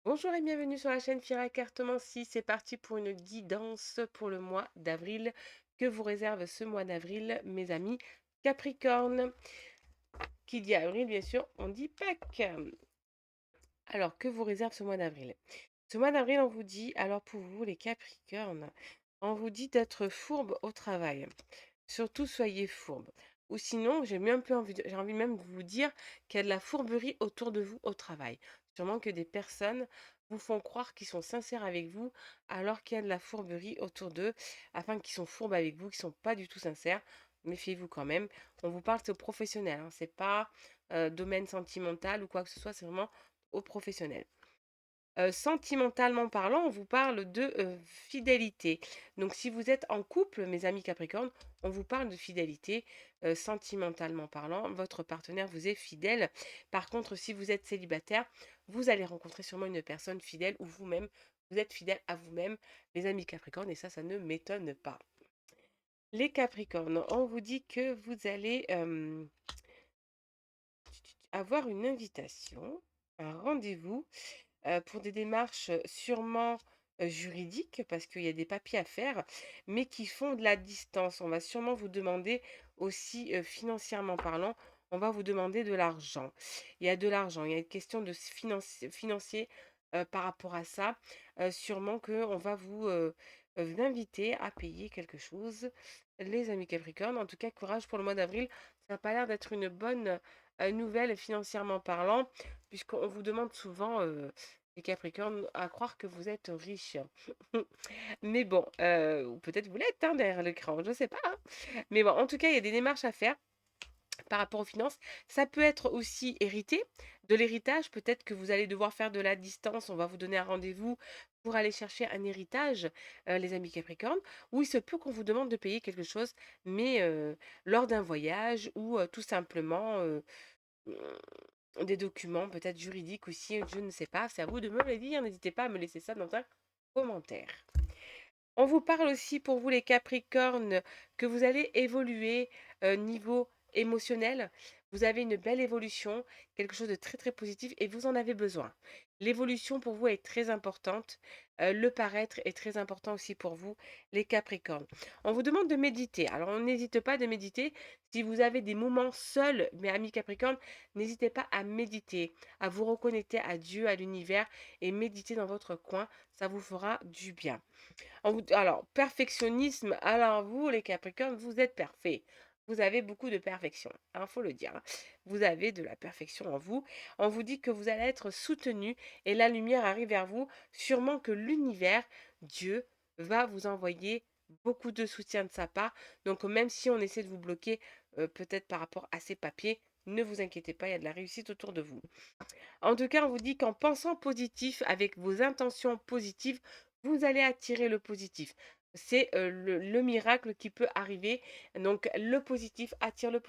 Bonjour et bienvenue sur la chaîne Fira Cartomancie. C'est parti pour une guidance pour le mois d'avril. Que vous réserve ce mois d'avril, mes amis Capricorne? Qui dit avril, bien sûr, on dit Pâques. Alors, que vous réserve ce mois d'avril? Ce mois d'avril, on vous dit, alors pour vous, les Capricornes, on vous dit d'être fourbe au travail. Surtout, soyez fourbe. Ou sinon, j'ai envie même de vous dire qu'il y a de la fourberie autour de vous au travail. Sûrement que des personnes vous font croire qu'ils sont sincères avec vous, alors qu'il y a de la fourberie autour d'eux, afin qu'ils sont fourbes avec vous, qu'ils sont pas du tout sincères. Méfiez-vous quand même. On vous parle, c'est au professionnel, hein, c'est pas domaine sentimental ou quoi que ce soit, c'est vraiment au professionnel. Sentimentalement parlant, on vous parle de fidélité. Donc, si vous êtes en couple, mes amis Capricorne, on vous parle de fidélité. Sentimentalement parlant, votre partenaire vous est fidèle. Par contre, si vous êtes célibataire, vous allez rencontrer sûrement une personne fidèle ou vous-même, vous êtes fidèle à vous-même, les amis Capricorne, et ça ne m'étonne pas. Les Capricornes, on vous dit que vous allez avoir une invitation, un rendez-vous pour des démarches sûrement juridiques, parce qu'il y a des papiers à faire, mais qui font de la distance. On va sûrement vous demander aussi, financièrement parlant, on va vous demander de l'argent. Il y a de l'argent, il y a une question de financier par rapport à ça. Sûrement qu'on va vous inviter à payer quelque chose, les amis Capricorne. En tout cas, courage pour le mois d'avril. Ça n'a pas l'air d'être une bonne nouvelle financièrement parlant, puisqu'on vous demande souvent, les Capricornes, à croire que vous êtes riche. Mais bon, ou peut-être vous l'êtes hein, derrière l'écran, je ne sais pas, hein. Mais bon, en tout cas, il y a des démarches à faire par rapport aux finances. Ça peut être aussi hérité, de l'héritage. Peut-être que vous allez devoir faire de la distance. On va vous donner un rendez-vous pour aller chercher un héritage, les amis Capricorne. Ou il se peut qu'on vous demande de payer quelque chose, mais lors d'un voyage ou tout simplement des documents peut-être juridiques aussi, je ne sais pas. C'est à vous de me le dire. N'hésitez pas à me laisser ça dans un commentaire. On vous parle aussi pour vous les Capricornes que vous allez évoluer niveau émotionnel. Vous avez une belle évolution, quelque chose de très très positif et vous en avez besoin. L'évolution pour vous est très importante. Le paraître est très important aussi pour vous, les Capricornes. On vous demande de méditer. Alors on n'hésite pas de méditer. Si vous avez des moments seuls, mes amis Capricornes, n'hésitez pas à méditer, à vous reconnecter à Dieu, à l'univers et méditer dans votre coin. Ça vous fera du bien. Alors, perfectionnisme, alors vous, les Capricornes, vous êtes parfaits. Vous avez beaucoup de perfection, il faut le dire, hein. Vous avez de la perfection en vous. On vous dit que vous allez être soutenu et la lumière arrive vers vous. Sûrement que l'univers, Dieu, va vous envoyer beaucoup de soutien de sa part. Donc, même si on essaie de vous bloquer, peut-être par rapport à ces papiers, ne vous inquiétez pas, il y a de la réussite autour de vous. En tout cas, on vous dit qu'en pensant positif, avec vos intentions positives, vous allez attirer le positif. C'est le miracle qui peut arriver. Donc, le positif attire le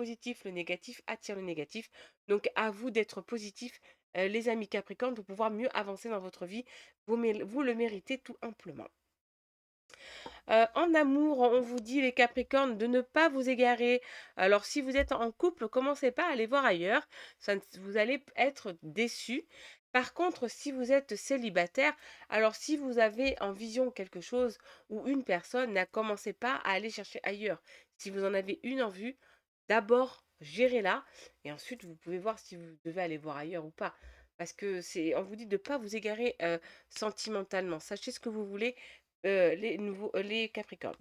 négatif attire le négatif. Donc, à vous d'être positif, les amis Capricorne, pour pouvoir mieux avancer dans votre vie. Vous le méritez tout amplement. En amour, on vous dit les Capricornes de ne pas vous égarer. Alors si vous êtes en couple, commencez pas à aller voir ailleurs, vous allez être déçus. Par contre, si vous êtes célibataire, alors si vous avez en vision quelque chose ou une personne, ne commencez pas à aller chercher ailleurs. Si vous en avez une en vue, d'abord gérez-la et ensuite vous pouvez voir si vous devez aller voir ailleurs ou pas. Parce que on vous dit de ne pas vous égarer sentimentalement. Sachez ce que vous voulez, les Capricornes.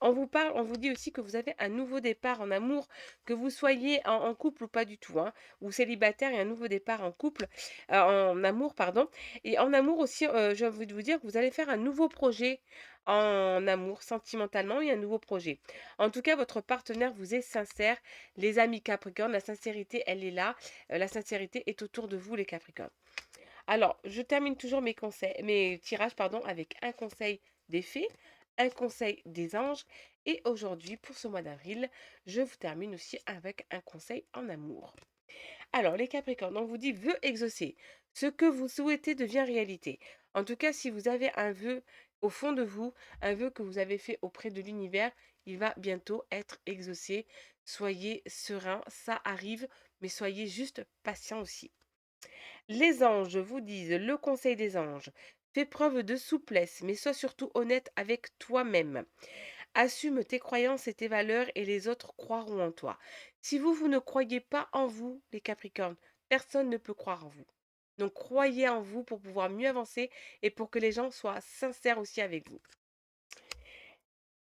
On vous dit aussi que vous avez un nouveau départ en amour, que vous soyez en couple ou pas du tout, hein, ou célibataire et un nouveau départ en couple, en amour, pardon. Et en amour aussi, j'ai envie de vous dire que vous allez faire un nouveau projet en amour, sentimentalement, et un nouveau projet. En tout cas, votre partenaire vous est sincère, les amis Capricorne, la sincérité, elle est là, la sincérité est autour de vous, les Capricornes. Alors, je termine toujours mes tirages, pardon, avec un conseil des fées, un conseil des anges. Et aujourd'hui, pour ce mois d'avril, je vous termine aussi avec un conseil en amour. Alors, les Capricornes, on vous dit vœu exaucé. Ce que vous souhaitez devient réalité. En tout cas, si vous avez un vœu au fond de vous, un vœu que vous avez fait auprès de l'univers, il va bientôt être exaucé. Soyez serein, ça arrive, mais soyez juste patient aussi. Les anges vous disent, le conseil des anges, fais preuve de souplesse, mais sois surtout honnête avec toi-même. Assume tes croyances et tes valeurs et les autres croiront en toi. Si vous, vous ne croyez pas en vous, les Capricornes, personne ne peut croire en vous. Donc croyez en vous pour pouvoir mieux avancer et pour que les gens soient sincères aussi avec vous.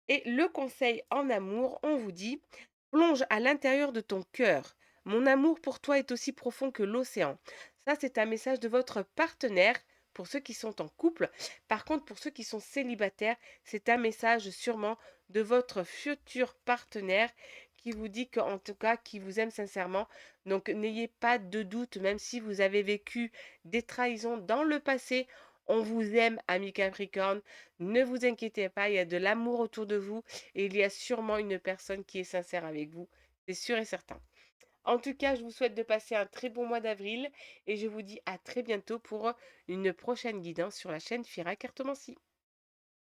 Et le conseil en amour, on vous dit, plonge à l'intérieur de ton cœur. Mon amour pour toi est aussi profond que l'océan. Ça, c'est un message de votre partenaire pour ceux qui sont en couple. Par contre, pour ceux qui sont célibataires, c'est un message sûrement de votre futur partenaire qui vous dit qu'en tout cas, qui vous aime sincèrement. Donc, n'ayez pas de doute, même si vous avez vécu des trahisons dans le passé. On vous aime, amis Capricorne. Ne vous inquiétez pas, il y a de l'amour autour de vous et il y a sûrement une personne qui est sincère avec vous. C'est sûr et certain. En tout cas, je vous souhaite de passer un très bon mois d'avril et je vous dis à très bientôt pour une prochaine guidance sur la chaîne Fira Cartomancie.